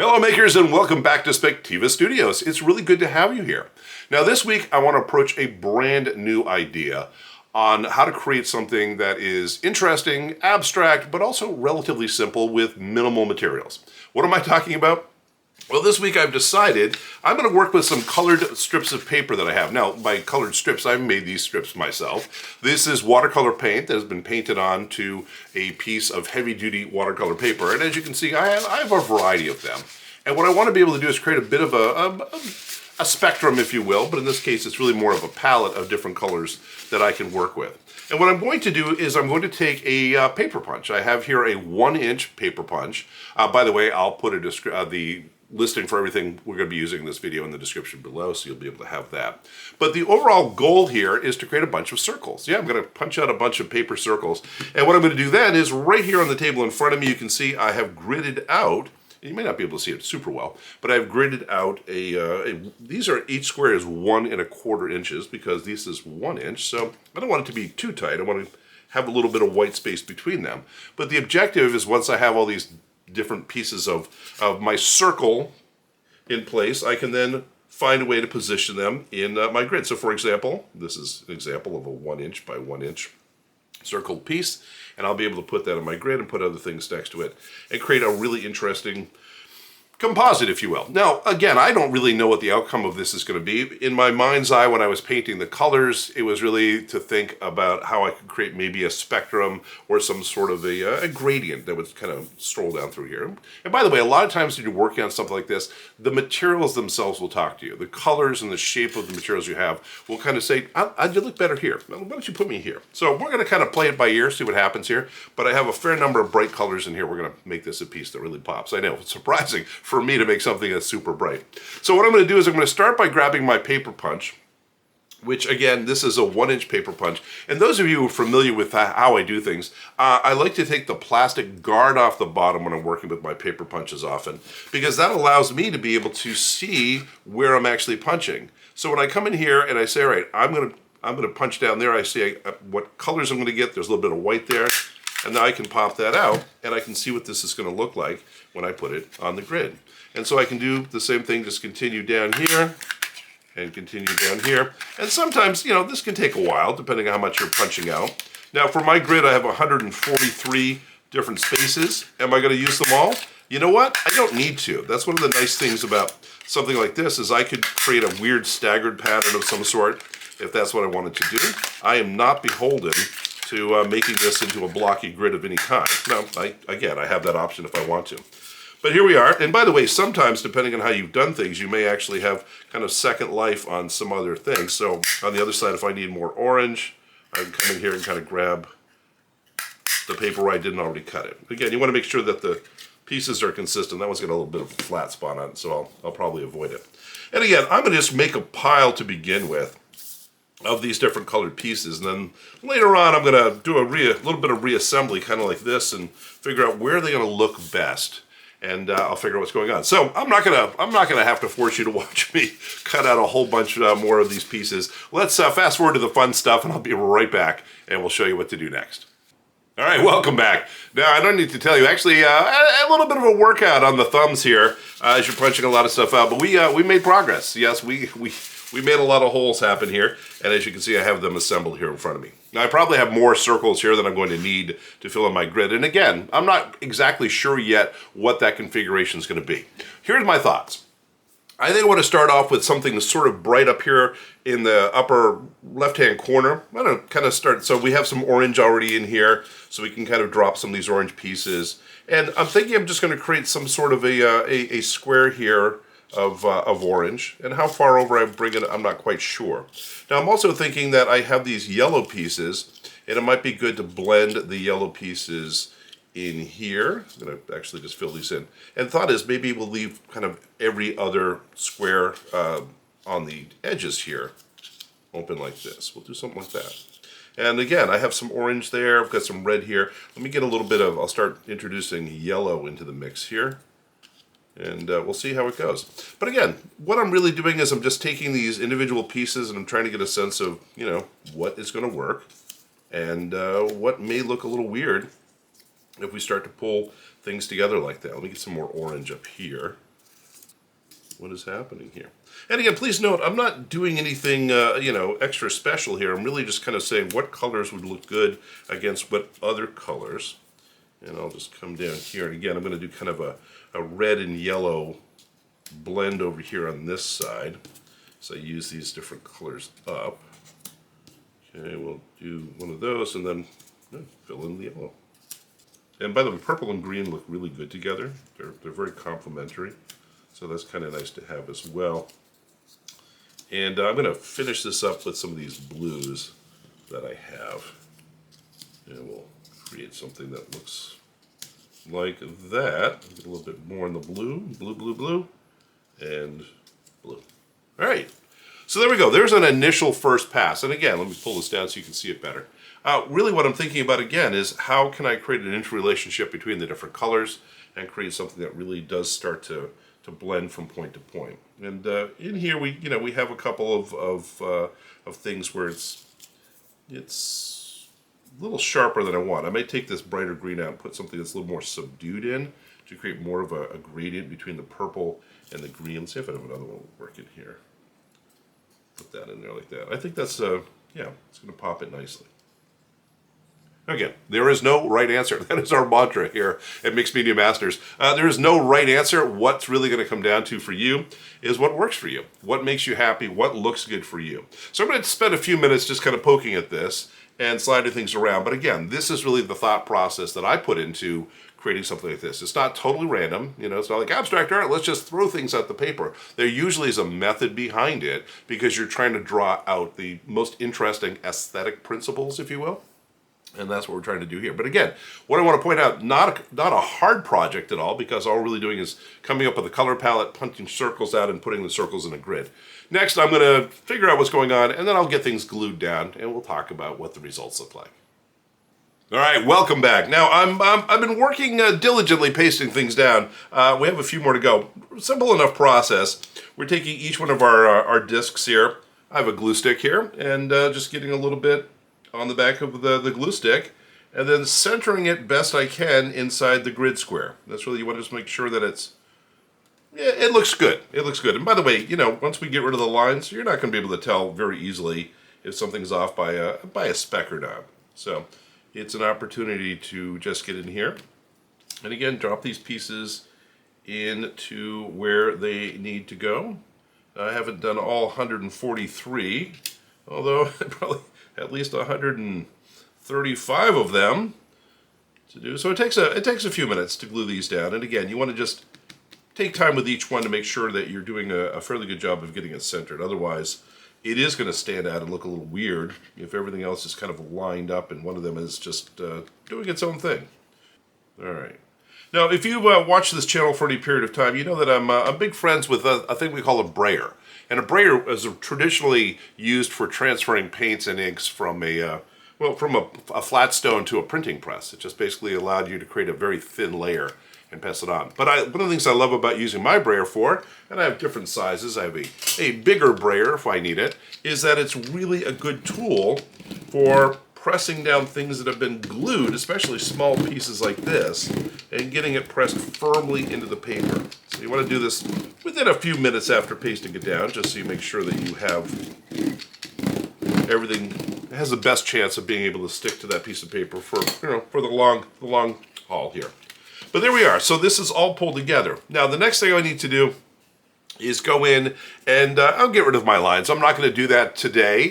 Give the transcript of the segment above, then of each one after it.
Hello makers and welcome back to Spectiva Studios. It's really good to have you here. Now this week I want to approach a brand new idea on how to create something that is interesting, abstract, but also relatively simple with minimal materials. What am I talking about? Well, this week I've decided I'm going to work with some colored strips of paper that I have. Now, by colored strips, I've made these strips myself. This is watercolor paint that has been painted onto a piece of heavy-duty watercolor paper. And as you can see, I have a variety of them. And what I want to be able to do is create a bit of a spectrum, if you will, but in this case, it's really more of a palette of different colors that I can work with. And what I'm going to do is I'm going to take a paper punch. I have here a 1-inch paper punch. By the way, I'll put the listing for everything we're going to be using in this video in the description below, so you'll be able to have that. But the overall goal here is to create a bunch of circles. Yeah, I'm going to punch out a bunch of paper circles. And what I'm going to do then is right here on the table in front of me, you can see I have gridded out, you may not be able to see it super well, but I've gridded out these are, each square is 1 1/4 inches because this is 1 inch, so I don't want it to be too tight. I want to have a little bit of white space between them. But the objective is once I have all these different pieces of my circle in place, I can then find a way to position them in my grid. So for example, this is an example of a 1-inch by 1-inch circled piece, and I'll be able to put that in my grid and put other things next to it and create a really interesting composite, if you will. Now, again, I don't really know what the outcome of this is going to be. In my mind's eye, when I was painting the colors, it was really to think about how I could create maybe a spectrum or some sort of a gradient that would kind of stroll down through here. And by the way, a lot of times when you're working on something like this, the materials themselves will talk to you. The colors and the shape of the materials you have will kind of say, you look better here. Why don't you put me here? So we're going to kind of play it by ear, see what happens here. But I have a fair number of bright colors in here. We're going to make this a piece that really pops. I know, it's surprising for me to make something that's super bright. So what I'm going to do is I'm going to start by grabbing my paper punch, which again, this is a 1-inch paper punch. And those of you who are familiar with how I do things, I like to take the plastic guard off the bottom when I'm working with my paper punches often, because that allows me to be able to see where I'm actually punching. So when I come in here and I say, all right, I'm going to punch down there, I see what colors I'm going to get. There's a little bit of white there. And now I can pop that out and I can see what this is going to look like when I put it on the grid. And so I can do the same thing, just continue down here and continue down here. And sometimes, you know, this can take a while depending on how much you're punching out. Now for my grid, I have 143 different spaces. Am I going to use them all? You know what? I don't need to. That's one of the nice things about something like this is I could create a weird staggered pattern of some sort if that's what I wanted to do. I am not beholden to making this into a blocky grid of any kind. Now, again, I have that option if I want to. But here we are. And by the way, sometimes, depending on how you've done things, you may actually have kind of second life on some other things. So on the other side, if I need more orange, I can come in here and kind of grab the paper where I didn't already cut it. Again, you want to make sure that the pieces are consistent. That one's got a little bit of a flat spot on it, so I'll probably avoid it. And again, I'm going to just make a pile to begin with of these different colored pieces, and then later on I'm going to do a little bit of reassembly, kind of like this, and figure out where they're going to look best. And I'll figure out what's going on. So I'm not gonna have to force you to watch me cut out a whole bunch more of these pieces. Let's fast forward to the fun stuff, and I'll be right back, and we'll show you what to do next. All right, welcome back. Now, I don't need to tell you, actually, a little bit of a workout on the thumbs here as you're punching a lot of stuff out, but we made progress. Yes, we made a lot of holes happen here, and as you can see, I have them assembled here in front of me. Now, I probably have more circles here than I'm going to need to fill in my grid, and again, I'm not exactly sure yet what that configuration is going to be. Here's my thoughts. I think I want to start off with something sort of bright up here in the upper left-hand corner. I'm going to kind of start, so we have some orange already in here, so we can kind of drop some of these orange pieces. And I'm thinking I'm just going to create some sort of a square here of orange, and how far over I bring it, I'm not quite sure. Now I'm also thinking that I have these yellow pieces, and it might be good to blend the yellow pieces in here. I'm going to actually just fill these in. And the thought is maybe we'll leave kind of every other square on the edges here open like this. We'll do something like that. And again, I have some orange there, I've got some red here. Let me get a little bit of, I'll start introducing yellow into the mix here. And we'll see how it goes. But again, what I'm really doing is I'm just taking these individual pieces and I'm trying to get a sense of, you know, what is going to work and what may look a little weird if we start to pull things together like that. Let me get some more orange up here. what is happening here. And again, please note, I'm not doing anything, you know, extra special here. I'm really just kind of saying what colors would look good against what other colors. And I'll just come down here. And again, I'm going to do kind of a red and yellow blend over here on this side. So I use these different colors up. Okay, we'll do one of those and then fill in the yellow. And by the way, purple and green look really good together. They're very complementary. So that's kind of nice to have as well. And I'm going to finish this up with some of these blues that I have. And we'll create something that looks like that. Get a little bit more in the blue, blue, and blue. All right, so there we go. There's an initial first pass. And again, let me pull this down so you can see it better. Really what I'm thinking about again is how can I create an interrelationship between the different colors and create something that really does start to blend from point to point. And in here we have a couple of things where it's a little sharper than I want. I might take this brighter green out and put something that's a little more subdued in to create more of a gradient between the purple and the green. Let's see if I have another one working here. Put that in there like that. I think that's, yeah, it's going to pop it nicely. Again, there is no right answer. That is our mantra here at Mixed Media Masters. There is no right answer. What's really going to come down to for you is what works for you, what makes you happy, what looks good for you. So I'm going to spend a few minutes just kind of poking at this and sliding things around. But again, this is really the thought process that I put into creating something like this. It's not totally random. You know, it's not like abstract art, let's just throw things at the paper. There usually is a method behind it because you're trying to draw out the most interesting aesthetic principles, if you will. And that's what we're trying to do here. But again, what I want to point out, not a hard project at all, because all we're really doing is coming up with a color palette, punching circles out, and putting the circles in a grid. Next, I'm going to figure out what's going on, and then I'll get things glued down, and we'll talk about what the results look like. All right, welcome back. Now, I've been working diligently pasting things down. We have a few more to go. Simple enough process. We're taking each one of our discs here. I have a glue stick here, and just getting a little bit on the back of the glue stick, and then centering it best I can inside the grid square. That's really, you want to just make sure that it looks good. It looks good. And by the way, you know, once we get rid of the lines, you're not going to be able to tell very easily if something's off by a speck or not. So it's an opportunity to just get in here, and again, drop these pieces into where they need to go. I haven't done all 143, although probably at least 135 of them to do. So it takes a few minutes to glue these down. And again, you want to just take time with each one to make sure that you're doing a fairly good job of getting it centered. Otherwise, it is going to stand out and look a little weird if everything else is kind of lined up and one of them is just doing its own thing. All right. Now, if you've watched this channel for any period of time, you know that I'm big friends with a thing we call a brayer. And a brayer is traditionally used for transferring paints and inks from a flat stone to a printing press. It just basically allowed you to create a very thin layer and pass it on. But one of the things I love about using my brayer for, and I have different sizes, I have a bigger brayer if I need it, is that it's really a good tool for pressing down things that have been glued, especially small pieces like this, and getting it pressed firmly into the paper. So you want to do this within a few minutes after pasting it down, just so you make sure that you have everything has the best chance of being able to stick to that piece of paper for the long haul here. But there we are. So this is all pulled together. Now the next thing I need to do is go in and I'll get rid of my lines. I'm not going to do that today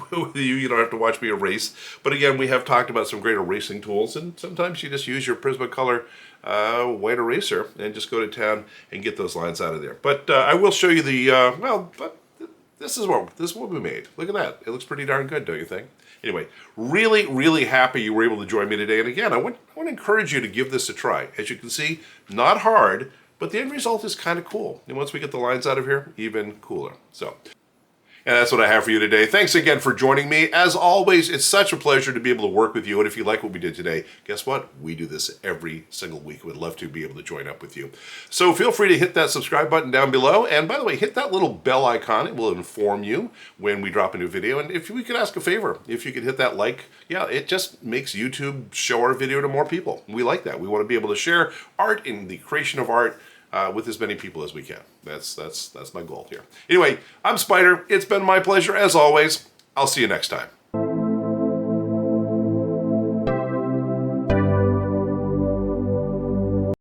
with you. You don't have to watch me erase. But again, we have talked about some great erasing tools, and sometimes you just use your Prismacolor white eraser and just go to town and get those lines out of there. But I will show you this is what we made. Look at that. It looks pretty darn good, don't you think? Anyway, really, really happy you were able to join me today. And again, I want to encourage you to give this a try. As you can see, not hard, but the end result is kind of cool. And once we get the lines out of here, even cooler. So, and that's what I have for you today. Thanks again for joining me. As always, it's such a pleasure to be able to work with you. And if you like what we did today, guess what? We do this every single week. We'd love to be able to join up with you. So feel free to hit that subscribe button down below. And by the way, hit that little bell icon. It will inform you when we drop a new video. And if we could ask a favor, if you could hit that like, yeah, it just makes YouTube show our video to more people. We like that. We want to be able to share art and the creation of art with as many people as we can. That's my goal here. Anyway, I'm Spider. It's been my pleasure as always. I'll see you next time.